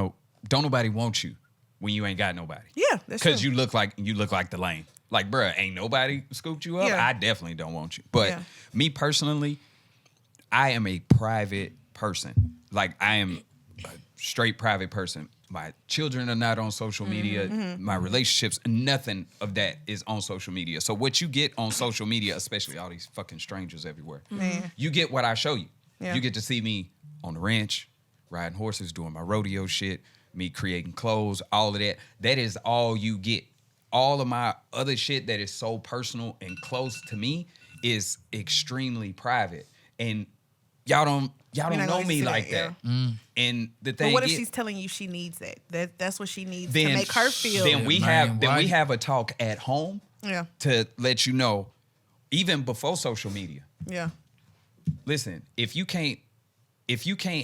you when you ain't got nobody. Yeah, that's true. Because you look like the lame. Like, bruh, ain't nobody scooped you up. Yeah. I definitely don't want you. But me personally, I am a private person. Like, I am a straight private person. My children are not on social media. Mm-hmm. My relationships, nothing of that is on social media. So what you get on social media, especially all these fucking strangers everywhere, you get what I show you. Yeah. You get to see me on the ranch, riding horses, doing my rodeo shit, me creating clothes, all of that. That is all you get. All of my other shit that is so personal and close to me is extremely private. And y'all don't know me like that. Yeah. And the thing, but what if she's telling you she needs that? That's what she needs to make her feel. Then we have a talk at home to let you know, even before social media. Yeah. Listen, if you can't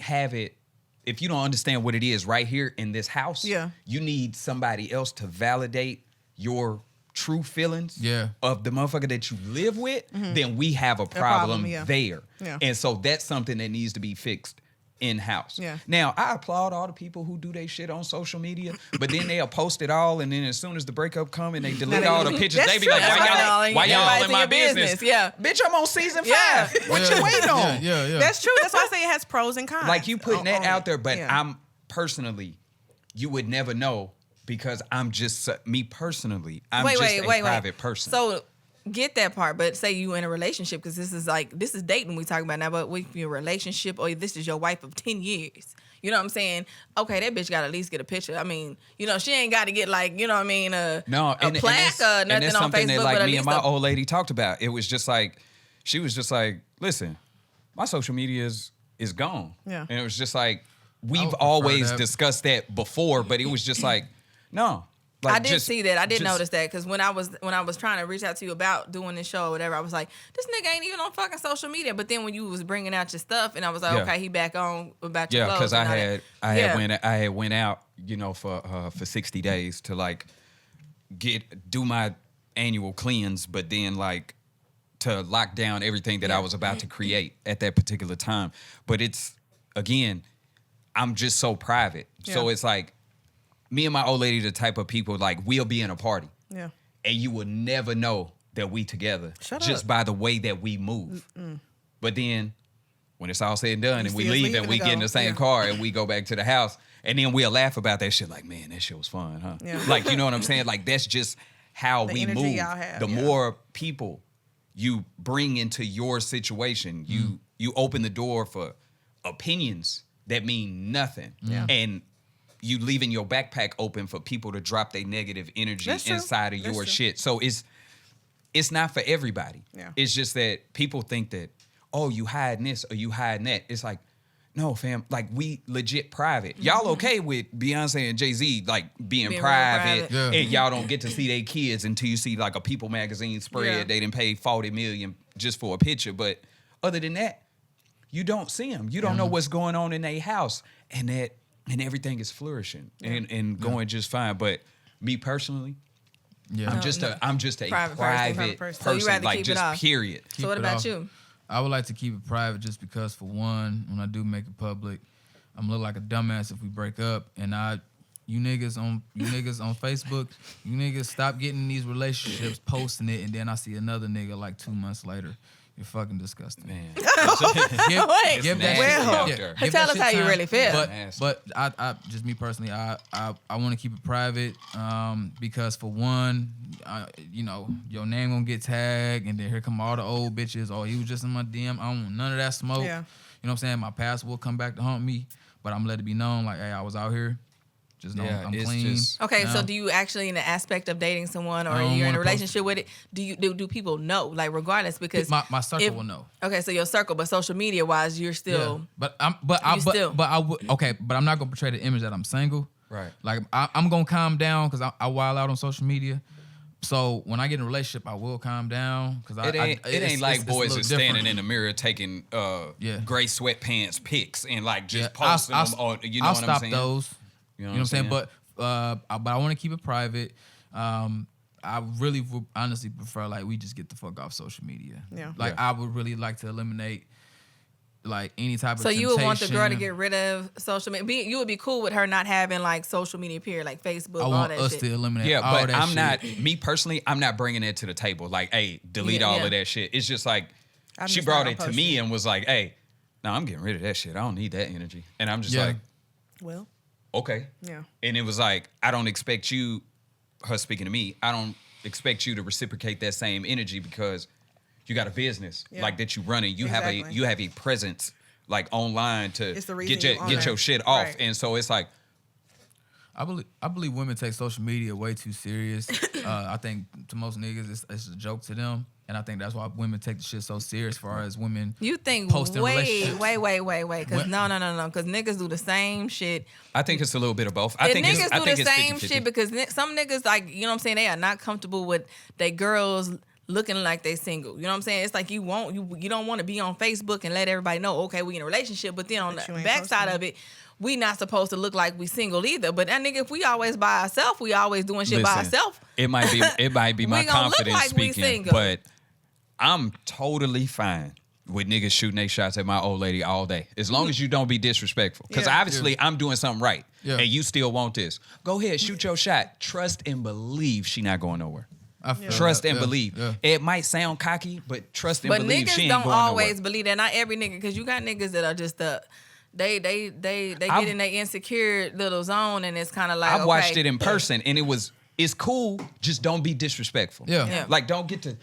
have it, if you don't understand what it is right here in this house, you need somebody else to validate your true feelings of the motherfucker that you live with, then we have a problem there. Yeah. And so that's something that needs to be fixed in-house. Yeah. Now, I applaud all the people who do their shit on social media, but then they'll post it all, and then as soon as the breakup come and they delete all the pictures, they be like, why y'all in my business? Yeah. Bitch, I'm on season 5. What you waiting on? Yeah. That's true. That's why I say it has pros and cons. Like, you putting that out there, but I'm personally, you would never know because I'm just me personally. I'm just a private person. So get that part, but say you in a relationship, because this is dating we talking about now, but with your relationship, or this is your wife of 10 years. You know what I'm saying? Okay, that bitch got to at least get a picture. I mean, she ain't got to get like, you know what I mean, a plaque or nothing and that's on something Facebook. that like but me and my old lady talked about. It was just like, she was just like, listen, my social media is gone. Yeah. And it was just like, we've always discussed that before, but it was just like, no. Like, I did see that. I did notice that, because when I was trying to reach out to you about doing this show or whatever, I was like, this nigga ain't even on fucking social media. But then when you was bringing out your stuff, and I was like, okay, he back on about your clothes. Yeah, because I had went out, for 60 days to like do my annual cleanse, but then like to lock down everything that I was about to create at that particular time. But it's, again, I'm just so private. Yeah. So it's like, me and my old lady, the type of people, like, we'll be in a party. Yeah. And you will never know that we together. Just by the way that we move. Mm-mm. But then, when it's all said and done, and we leave and we get in the same car and we go back to the house, and then we'll laugh about that shit like, man, that shit was fun, huh? Yeah. Like, you know what I'm saying? Like, that's just how we move. The more people you bring into your situation, you open the door for opinions that mean nothing. Yeah. And you leaving your backpack open for people to drop their negative energy inside of your shit. So it's not for everybody. Yeah. It's just that people think that, oh, you hiding this or you hiding that. It's like, no, fam, like, we legit private. Mm-hmm. Y'all okay with Beyonce and Jay-Z like being private, and y'all don't get to see their kids until you see like a People magazine spread. Yeah. They didn't pay $40 million just for a picture. But other than that, you don't see them. You don't know what's going on in their house, and everything is flourishing and going just fine. But me personally, I'm just a private person. So you rather like, keep just it off. Period. So what about you? I would like to keep it private just because, for one, when I do make it public, I'm gonna look like a dumbass if we break up. And you niggas on Facebook, you niggas stop getting these relationships, posting it, and then I see another nigga like 2 months later. You're fucking disgusting, man. Give that shit. Tell us how you really feel. But I just, me personally, I want to keep it private because, for one, your name gonna get tagged, and then here come all the old bitches. Oh, he was just in my DM. I don't want none of that smoke. Yeah. You know what I'm saying? My past will come back to haunt me, but I'm let it be known, like, hey, I was out here. Just know I'm clean. Okay, so do you actually, in the aspect of dating someone, or you're in a relationship with it, do people know, like, regardless? Because my circle will know. Okay, so your circle, but social media wise, you're still. Yeah. But I'm not gonna portray the image that I'm single. Right. Like, I'm gonna calm down because I wild out on social media. So when I get in a relationship, I will calm down because it ain't like boys are standing in the mirror taking gray sweatpants pics and like just posting them on. You know what I'm saying? I'll stop those. You know what I'm saying? But I want to keep it private. I really would honestly prefer, like, we just get the fuck off social media. Yeah. Like, I would really like to eliminate, like, any type of temptation. So you would want the girl to get rid of social media? You would be cool with her not having, like, social media period, like Facebook, all that shit? I want us to eliminate all that shit. Yeah, but I'm not, me personally, I'm not bringing it to the table. Like, hey, delete all of that shit. It's just like, she brought it to me and was like, hey, no, I'm getting rid of that shit. I don't need that energy. And I'm just like, well, okay. Yeah. And it was like, I don't expect you, her speaking to me, I don't expect you to reciprocate that same energy because you got a business like that you running. You have a presence like online to get your shit off. Right. And so it's like, I believe women take social media way too serious. I think to most niggas it's a joke to them. And I think that's why women take the shit so serious as far as women. You think way. Because no. Because niggas do the same shit. I think it's a little bit of both. I think niggas do the same 50-50. Shit because some niggas, like, you know what I'm saying, they are not comfortable with they girls looking like they single. You know what I'm saying? It's like you don't want to be on Facebook and let everybody know, okay, we in a relationship. But then on the backside of it, we not supposed to look like we single either. But that nigga, if we always by ourselves, we always doing shit by ourselves. It might be my confidence like speaking, but I'm totally fine with niggas shooting their shots at my old lady all day. As long as you don't be disrespectful. Because obviously I'm doing something right. Yeah. And you still want this. Go ahead, shoot your shot. Trust and believe she not going nowhere. Trust and believe. Yeah. It might sound cocky, but trust and believe she ain't going nowhere. But niggas don't always believe that. Not every nigga. Because you got niggas that are just they get in their insecure little zone, and it's kind of like I watched it in person, and it's cool. Just don't be disrespectful. Yeah. Like don't get to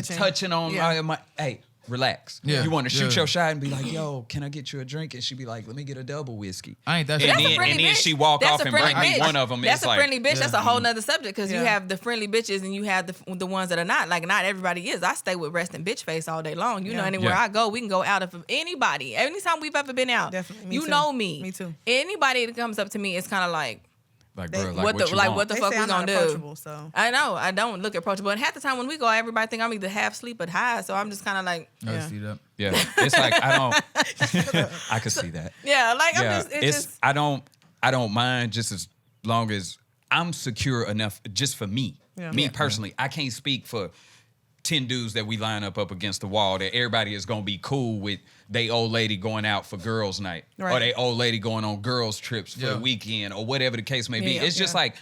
touching on my. Hey, relax. Yeah. You want to shoot Yeah. your shot and be like, yo, can I get you a drink? And she be like, let me get a double whiskey. I ain't that And shit. then she walk off and bring me one of them. That's It's a like, friendly bitch. That's a whole nother subject because you Yeah. have the friendly bitches and you have the ones that are not. Like, not everybody is. I stay with resting bitch face all day long. You know, anywhere Yeah. I go, we can go out of anybody. Anytime we've ever been out, Definitely. Me you too. know me. Me too. Anybody that comes up to me, it's kind of like, bro, what the They fuck say we I'm gonna not do? approachable, so. I know I don't look approachable, and half the time when we go, everybody think I'm either half asleep or high. So I'm just kind of like, I Yeah. see that. Yeah, it's like I don't. I could see that. yeah, like Yeah, I'm just, it's just. I don't mind just as long as I'm secure enough. Just for me, Yeah. me Yeah. personally, I can't speak for 10 dudes that we line up against the wall that everybody is gonna be cool with. They old lady going out for girls' night, or Right. they old lady going on girls' trips for Yeah. the weekend, or whatever the case may be. Yeah, It's just yeah. like.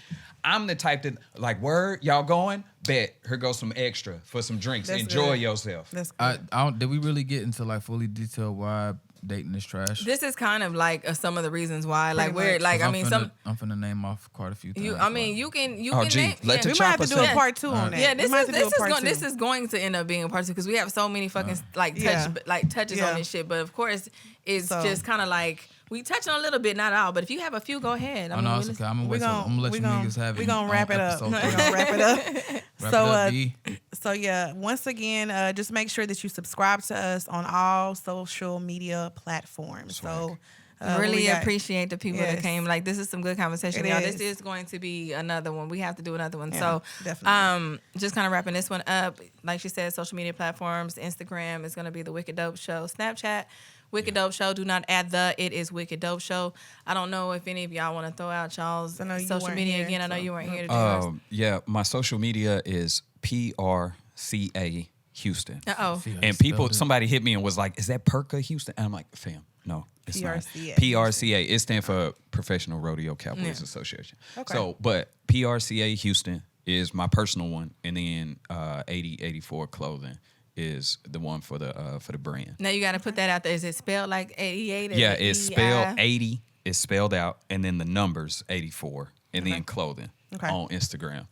I'm the type that, like, word, y'all going? Bet. Here goes some extra for some drinks. That's Enjoy good. yourself. That's good. I don't. Did we really get into like fully detail why dating is trash? This is kind of like some of the reasons why, like Pretty where, much. like I I'm mean, finna, I'm finna name off quite a few times. I mean, you can Oh, can gee, name, let the we might have to chopper do a say. part 2 on that. Yeah, We might have to do a part 2. this is going to end up being a part 2 because we have so many fucking touches Yeah. on this shit. But of course, it's So- just kind of like we touch on a little bit, not all. But if you have a few, go ahead. Oh no, it's okay. I'm gonna let you niggas have it. We're gonna wrap it up. on We're episode gonna wrap it up. Wrap So, it up, D. So yeah, once again, just make sure that you subscribe to us on all social media platforms. So what really we got? appreciate the people that Yes. came. Like, this is some good conversation, It y'all. is. This is going to be another one. We have to do another one. Yeah, So, definitely. just kind of wrapping this one up. Like she said, social media platforms. Instagram is going to be the Wicked Dope Show. Snapchat, Wicked Dope Show. Do not add it is Wicked Dope Show. I don't know if any of y'all want to throw out y'all's I know you social weren't media here, again. I know so- you weren't here to do yours. Yeah, my social media is PRCA Houston. Uh-oh. See how you And spelled it? somebody hit me and was like, "Is that Perka Houston?" And I'm like, "Fam, no, it's PRCA. not." PRCA. It stands for Professional Rodeo Cowboys Association. Okay. So, but PRCA Houston is my personal one, and then 8084 Clothing is the one for the brand. Now you got to put that out there. Is it spelled like 88? Yeah, it's EI? spelled 80. It's spelled out, and then the numbers 84, and then clothing Okay. on Instagram.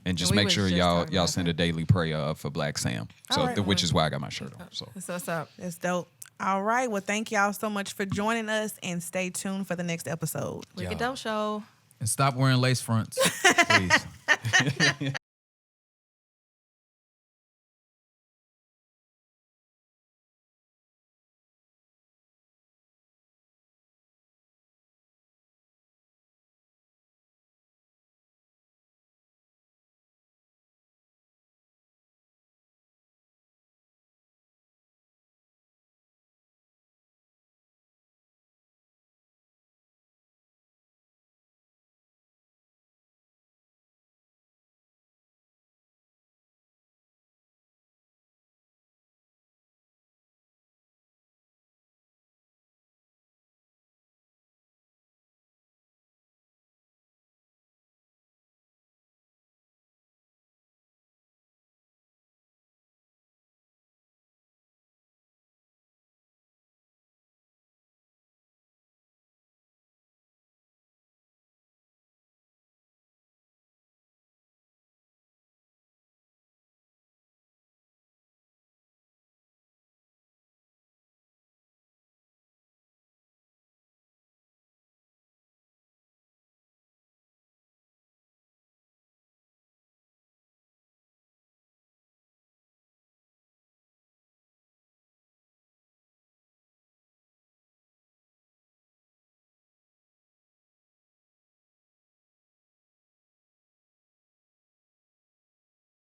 And just we make was sure just y'all talking y'all about send that. a daily prayer up for Black Sam. So All right. which is why I got my shirt on. So So what's up? That's dope. All right. Well, thank y'all so much for joining us, and stay tuned for the next episode. Wicked Yeah. Dope Show. And stop wearing lace fronts. please.